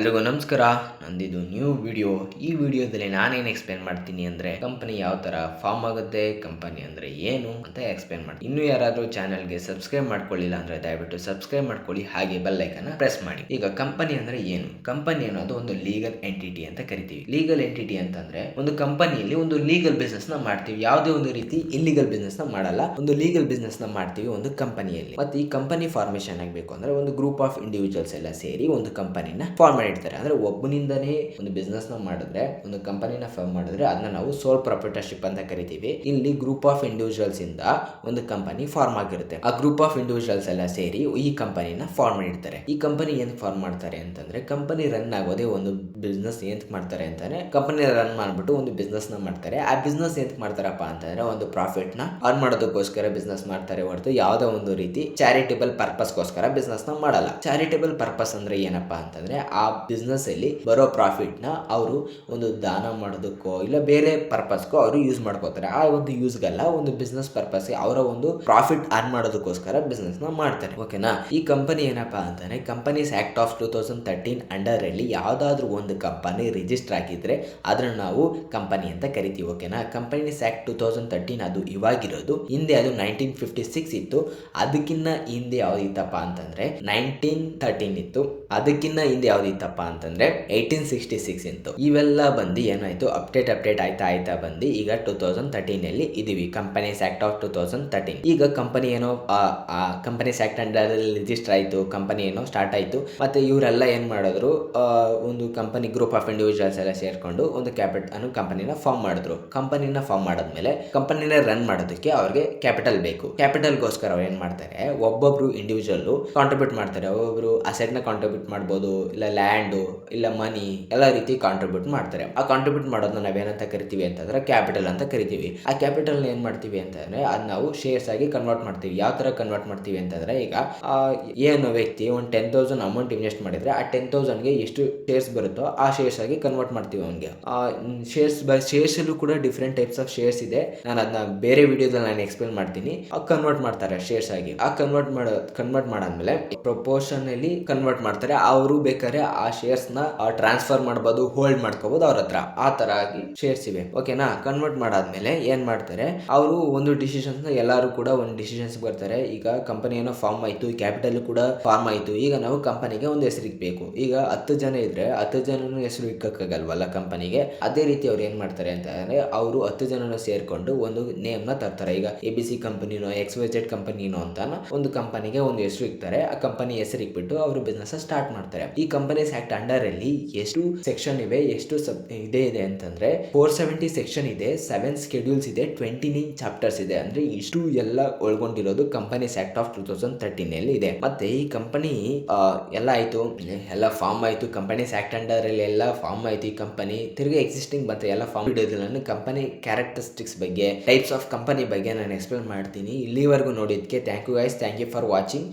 ಎಲ್ರಿಗೂ ನಮಸ್ಕಾರ. ನಂದಿದು new video. ಈ ವಿಡಿಯೋದಲ್ಲಿ ನಾನೇನು ಎಕ್ಸ್ಪ್ಲೇನ್ ಮಾಡ್ತೀನಿ ಅಂದರೆ ಕಂಪನಿ ಯಾವ ಥರ ಫಾರ್ಮ್ ಆಗುತ್ತೆ, ಕಂಪನಿ ಅಂದರೆ ಏನು ಅಂತ ಎಕ್ಸ್ಪ್ಲೇನ್ ಮಾಡ್ತೀನಿ. ಇನ್ನೂ ಯಾರಾದರೂ ಚಾನಲ್ಗೆ ಸಬ್ಸ್ಕ್ರೈಬ್ ಮಾಡ್ಕೊಳ್ಳಿಲ್ಲ ಅಂದರೆ ದಯವಿಟ್ಟು ಸಬ್ಸ್ಕ್ರೈಬ್ ಮಾಡ್ಕೊಳ್ಳಿ, ಹಾಗೆ ಬೆಲ್ ಐಕನ್ನ ಪ್ರೆಸ್ ಮಾಡಿ. ಈಗ ಕಂಪನಿ ಅಂದರೆ ಏನು? ಕಂಪನಿ ಅನ್ನೋದು ಒಂದು ಲೀಗಲ್ ಎಂಟಿಟಿ ಅಂತ ಕರಿತೀವಿ. ಲೀಗಲ್ ಎಂಟಿಟಿ ಅಂತಂದ್ರೆ ಒಂದು ಕಂಪನಿಯಲ್ಲಿ ಒಂದು ಲೀಗಲ್ ಬಿಸ್ನೆಸ್ ನ ಮಾಡ್ತೀವಿ. ಯಾವುದೇ ಒಂದು ರೀತಿ ಇಲ್ಲಿಗಲ್ ಬಿಸ್ನೆಸ್ ನ ಮಾಡಲ್ಲ, ಒಂದು ಲೀಗಲ್ ಬಿಸ್ನೆಸ್ ನ ಮಾಡ್ತೀವಿ ಒಂದು ಕಂಪನಿಯಲ್ಲಿ. ಮತ್ತೆ ಈ ಕಂಪನಿ ಫಾರ್ಮೇಶನ್ ಆಗಬೇಕು ಅಂದ್ರೆ ಒಂದು ಗ್ರೂಪ್ ಆಫ್ ಇಂಡಿವಿಜುವಲ್ಸ್ ಎಲ್ಲ ಸೇರಿ ಒಂದು ಕಂಪನಿನ ಫಾರ್ಮ್ ಇಡ್ತಾರೆ. ಅಂದ್ರೆ ಒಬ್ಬನಿಂದನೇ ಒಂದು ಬಿಸ್ನೆಸ್ ನ ಮಾಡಿದ್ರೆ, ಒಂದು ಕಂಪನಿನ ಫಾರ್ಮ್ ಮಾಡಿದ್ರೆ ಅದನ್ನ ನಾವು ಸೋಲ್ ಪ್ರೊಪ್ರೈಟರ್ಶಿಪ್ ಅಂತ ಕರಿತೀವಿ. ಇಲ್ಲಿ ಗ್ರೂಪ್ ಆಫ್ ಇಂಡಿವಿಜುವಲ್ಸ್ ಇಂದ ಒಂದು ಕಂಪನಿ ಫಾರ್ಮ್ ಆಗಿರುತ್ತೆ. ಆ ಗ್ರೂಪ್ ಆಫ್ ಇಂಡಿವಿಜುವಲ್ಸ್ ಎಲ್ಲ ಸೇರಿ ಈ ಕಂಪನಿನ ಫಾರ್ಮ್ ಮಾಡಿರ್ತಾರೆ. ಈ ಕಂಪನಿ ಏನ್ ಫಾರ್ಮ್ ಮಾಡ್ತಾರೆ ಅಂತಂದ್ರೆ, ಕಂಪನಿ ರನ್ ಆಗೋದೇ ಒಂದು ಬಿಸ್ನೆಸ್ ಏನ್ ಮಾಡ್ತಾರೆ ಅಂತಾನೆ, ಕಂಪನಿ ರನ್ ಮಾಡ್ಬಿಟ್ಟು ಒಂದು ಬಿಸ್ನೆಸ್ ನ ಮಾಡ್ತಾರೆ. ಆ ಬಿಸ್ನೆಸ್ ಏನ್ ಮಾಡ್ತಾರಪ್ಪ ಅಂತಂದ್ರೆ ಒಂದು ಪ್ರಾಫಿಟ್ ನ ಅರ್ನ್ ಮಾಡೋದಕ್ಕೋಸ್ಕರ ಬಿಸ್ನೆಸ್ ಮಾಡ್ತಾರೆ ಹೊರತು ಯಾವುದೋ ಒಂದು ರೀತಿ ಚಾರಿಟೇಬಲ್ ಪರ್ಪಸ್ ಗೋಸ್ಕರ ಬಿಸ್ನೆಸ್ ನ ಮಾಡಲ್ಲ. ಚಾರಿಟೇಬಲ್ ಪರ್ಪಸ್ ಅಂದ್ರೆ ಏನಪ್ಪಾ ಅಂತಂದ್ರೆ, ಆ ಬಿಸ್ನೆಸ್ ಅಲ್ಲಿ ಬರೋ ಪ್ರಾಫಿಟ್ ನ ಅವರು ಒಂದು ದಾನ ಮಾಡೋದಕ್ಕೋ ಇಲ್ಲ ಬೇರೆ ಪರ್ಪಸ್ಗೋ ಅವರು ಯೂಸ್ ಮಾಡ್ಕೋತಾರೆ. ಆ ಒಂದು ಯೂಸ್ಗೆಲ್ಲ ಒಂದು ಬಿಸ್ನೆಸ್ ಪರ್ಪಸ್ ಅವರ ಒಂದು ಪ್ರಾಫಿಟ್ ಅರ್ನ್ ಮಾಡೋದಕ್ಕೋಸ್ಕರ ಬಿಸ್ನೆಸ್ ನ ಮಾಡ್ತಾರೆ. ಓಕೆನಾ? ಈ ಕಂಪನಿ ಏನಪ್ಪಾ ಅಂತಾನೆ, ಕಂಪನೀಸ್ ಆಕ್ಟ್ ಆಫ್ 2013 ಅಂಡರ್ ಅಲ್ಲಿ ಯಾವ್ದಾದ್ರು ಒಂದು ಕಂಪನಿ ರಿಜಿಸ್ಟರ್ ಆಗಿದ್ರೆ ಅದನ್ನ ನಾವು ಕಂಪನಿ ಅಂತ ಕರಿತೀವಿ. ಓಕೆನಾ? ಕಂಪನೀಸ್ ಆಕ್ಟ್ 2013 ಅದು ಇವಾಗಿರೋದು. ಹಿಂದೆ ಅದು 1956 ಇತ್ತು. ಅದಕ್ಕಿನ್ನ ಹಿಂದೆ ಯಾವ್ದಿತ್ತಪ್ಪ ಅಂತಂದ್ರೆ 1913 ಇತ್ತು. ಅದಕ್ಕಿನ್ನ ಹಿಂದೆ ಯಾವ್ದಿತ್ತಪ್ಪ ಅಂತಂದ್ರೆ 1866 ಇತ್ತು. ಇವೆಲ್ಲ ಬಂದು ಏನಾಯ್ತು, ಅಪ್ಡೇಟ್ ಆಯ್ತಾ ಬಂದು ಈಗ 2013 ಅಲ್ಲಿ ಇದೀವಿ. Companies act of 2013. ಈಗ ಕಂಪನಿ ಏನೋ ಕಂಪನೀಸ್ ಆಕ್ಟ್ ಅಂಡರ್ ರಿಜಿಸ್ಟರ್ ಆಯ್ತು, ಕಂಪನಿ ಏನೋ ಸ್ಟಾರ್ಟ್ ಆಯ್ತು. ಮತ್ತೆ ಇವರೆಲ್ಲ ಏನ್ ಮಾಡಿದ್ರು, ಒಂದು ಕಂಪನಿ ಗ್ರೂಪ್ ಆಫ್ ಇಂಡಿವಿಜುವಲ್ಸ್ ಎಲ್ಲ ಸೇರ್ಕೊಂಡು ಒಂದು ಕಂಪನಿನ ಫಾರ್ಮ್ ಮಾಡಿದ್ರು. ಕಂಪನಿನ ಫಾರ್ಮ್ ಮಾಡಾದ್ಮೇಲೆ ಕಂಪನಿನ ರನ್ ಮಾಡೋದಕ್ಕೆ ಅವ್ರಿಗೆ ಕ್ಯಾಪಿಟಲ್ ಬೇಕು. ಕ್ಯಾಪಿಟಲ್ಗೋಸ್ಕರ ಅವ್ರು ಏನ್ ಮಾಡ್ತಾರೆ, ಒಬ್ಬೊಬ್ರು ಇಂಡಿವಿಜುವಲ್ ಕಾಂಟ್ರಿಬ್ಯೂಟ್ ಮಾಡ್ತಾರೆ. ಒಬ್ಬೊಬ್ರು ಅಸೆಟ್ ನ ಕಾಂಟ್ರಿಬ್ಯೂಟ್ ಮಾಡ್ಬೋದು, ಇಲ್ಲ ಲ್ಯಾಂಡ್, ಇಲ್ಲ ಮನಿ, ಎಲ್ಲ ರೀತಿ ಕಾಂಟ್ರಿಬ್ಯೂಟ್ ಮಾಡ್ತಾರೆ. ಆ ಕಾಂಟ್ರಿಬ್ಯೂಟ್ ಮಾಡೋದನ್ನ ನಾವೇನಂತ ಕರಿತೀವಿ ಅಂತಂದ್ರೆ ಕ್ಯಾಪಿಟಲ್ ಅಂತ ಕರಿತೀವಿ. ಆ ಕ್ಯಾಪಿಟಲ್ ಏನ್ ಮಾಡ್ತೀವಿ ಅಂತಂದ್ರೆ ಅದ್ ನಾವು ಶೇರ್ಸ್ ಆಗಿ ಕನ್ವರ್ಟ್ ಮಾಡ್ತೀವಿ. ಯಾವ ತರ ಕನ್ವರ್ಟ್ ಮಾಡ್ತೀವಿ ಅಂತಂದ್ರೆ, ಈಗ ಏನು ವ್ಯಕ್ತಿ ಒಂದು 10,000 ಅಮೌಂಟ್ ಇನ್ವೆಸ್ಟ್ ಮಾಡಿದ್ರೆ ಆ 10,000 ಗೆ ಎಷ್ಟು ಶೇರ್ಸ್ ಬರುತ್ತೋ ಆ ಶೇರ್ಸ್ ಆಗಿ ಕನ್ವರ್ಟ್ ಮಾಡ್ತೀವಿ ಅವನಿಗೆ. ಶೇರ್ಸ್ ಅಲ್ಲೂ ಕೂಡ ಡಿಫ್ರೆಂಟ್ ಟೈಪ್ಸ್ ಆಫ್ ಶೇರ್ಸ್ ಇದೆ. ನಾನು ಅದನ್ನ ಬೇರೆ ವಿಡಿಯೋದಲ್ಲಿ ನಾನು ಎಕ್ಸ್ಪ್ಲೇನ್ ಮಾಡ್ತೀನಿ. ಕನ್ವರ್ಟ್ ಮಾಡ್ತಾರೆ ಶೇರ್ಸ್ ಆಗಿ. ಆ ಕನ್ವರ್ಟ್ ಮಾಡಾದ್ಮೇಲೆ ಪ್ರಪೋರ್ಷನ್ ಅಲ್ಲಿ ಕನ್ವರ್ಟ್ ಮಾಡ್ತಾರೆ. ಅವರು ಬೇಕಾದ್ರೆ ಆ ಶೇರ್ಸ್ ನ ಟ್ರಾನ್ಸ್ಫರ್ ಮಾಡಬಹುದು, ಹೋಲ್ಡ್ ಮಾಡ್ಕೋಬಹುದು ಅವ್ರ ಹತ್ರ. ಆ ತರ ಆಗಿ ಶೇರ್ಸ್ ಇವೆ. ಓಕೆನಾ? ಕನ್ವರ್ಟ್ ಮಾಡಾದ್ಮೇಲೆ ಏನ್ ಮಾಡ್ತಾರೆ, ಅವರು ಒಂದು ಡಿಸಿಷನ್ಸ್ ನ ಎಲ್ಲರೂ ಕೂಡ ಒಂದು ಡಿಸಿಷನ್ಸ್ ಬರ್ತಾರೆ. ಈಗ ಕಂಪನಿ ಏನೋ ಫಾರ್ಮ್ ಆಯ್ತು, ಕ್ಯಾಪಿಟಲ್ ಕೂಡ ಫಾರ್ಮ್ ಆಯ್ತು. ಈಗ ನಾವು ಕಂಪನಿಗೆ ಒಂದು ಹೆಸರು ಇಕ್ಬೇಕು. ಈಗ 10 ಜನ ಇದ್ರೆ 10 ಜನನು ಹೆಸರು ಇಕ್ಕಕ್ಕಾಗಲ್ವಲ್ಲ ಕಂಪನಿಗೆ. ಅದೇ ರೀತಿ ಅವ್ರು ಏನ್ ಮಾಡ್ತಾರೆ ಅಂತಂದ್ರೆ, ಅವರು 10 ಜನನು ಸೇರ್ಕೊಂಡು ಒಂದು ನೇಮ್ ನ ತರ್ತಾರೆ. ಈಗ ABC ಕಂಪನಿನೋ XYZ ಕಂಪನಿನೋ ಅಂತ ಒಂದು ಕಂಪನಿಗೆ ಒಂದು ಹೆಸರು ಇಕ್ತಾರೆ. ಆ ಕಂಪನಿ ಹೆಸರು ಇಕ್ಬಿಟ್ಟು ಅವರು ಬಿಸ್ನೆಸ್ ಸ್ಟಾರ್ಟ್ ಮಾಡ್ತಾರೆ. ಈ ಕಂಪನೀಸ್ ಆಕ್ಟ್ ಅಂಡರ್ ಅಲ್ಲಿ ಎಷ್ಟು ಸೆಕ್ಷನ್ ಇವೆ, ಎಷ್ಟು ಇದೆ ಅಂತಂದ್ರೆ 470 ಸೆಕ್ಷನ್ ಇದೆ, 7 ಸ್ಕೆಡ್ಯೂಲ್ಸ್ ಇದೆ, 29 ಚಾಪ್ಟರ್ಸ್ ಇದೆ. ಅಂದ್ರೆ ಇಷ್ಟು ಎಲ್ಲ ಒಳಗೊಂಡಿರೋದು ಕಂಪನೀಸ್ ಆಕ್ಟ್ ಆಫ್ 2013 ಅಲ್ಲಿ ಇದೆ. ಮತ್ತೆ ಈ ಕಂಪನಿ ಎಲ್ಲ ಆಯ್ತು, ಎಲ್ಲ ಫಾರ್ಮ್ ಆಯ್ತು. ಕಂಪನೀಸ್ ಆಕ್ಟ್ ಅಂಡರ್ ಅಲ್ಲಿ ಎಲ್ಲ ಫಾರ್ಮ್ ಆಯ್ತು. ಈ ಕಂಪನಿ ತಿರ್ಗಿ ಎಕ್ಸಿಸ್ಟಿಂಗ್ ಮತ್ತೆ ಎಲ್ಲ ಫಾರ್ಮ್ ನಾನು ಕಂಪನಿ ಕ್ಯಾರೆಕ್ಟರಿಸ್ಟಿಕ್ಸ್ ಬಗ್ಗೆ, ಟೈಪ್ಸ್ ಆಫ್ ಕಂಪನಿ ಬಗ್ಗೆ ನಾನು ಎಕ್ಸ್ಪ್ಲೇನ್ ಮಾಡ್ತೀನಿ. ಇಲ್ಲಿವರೆಗೂ ನೋಡಿದ್ಕೆ thank you guys. Thank you for watching.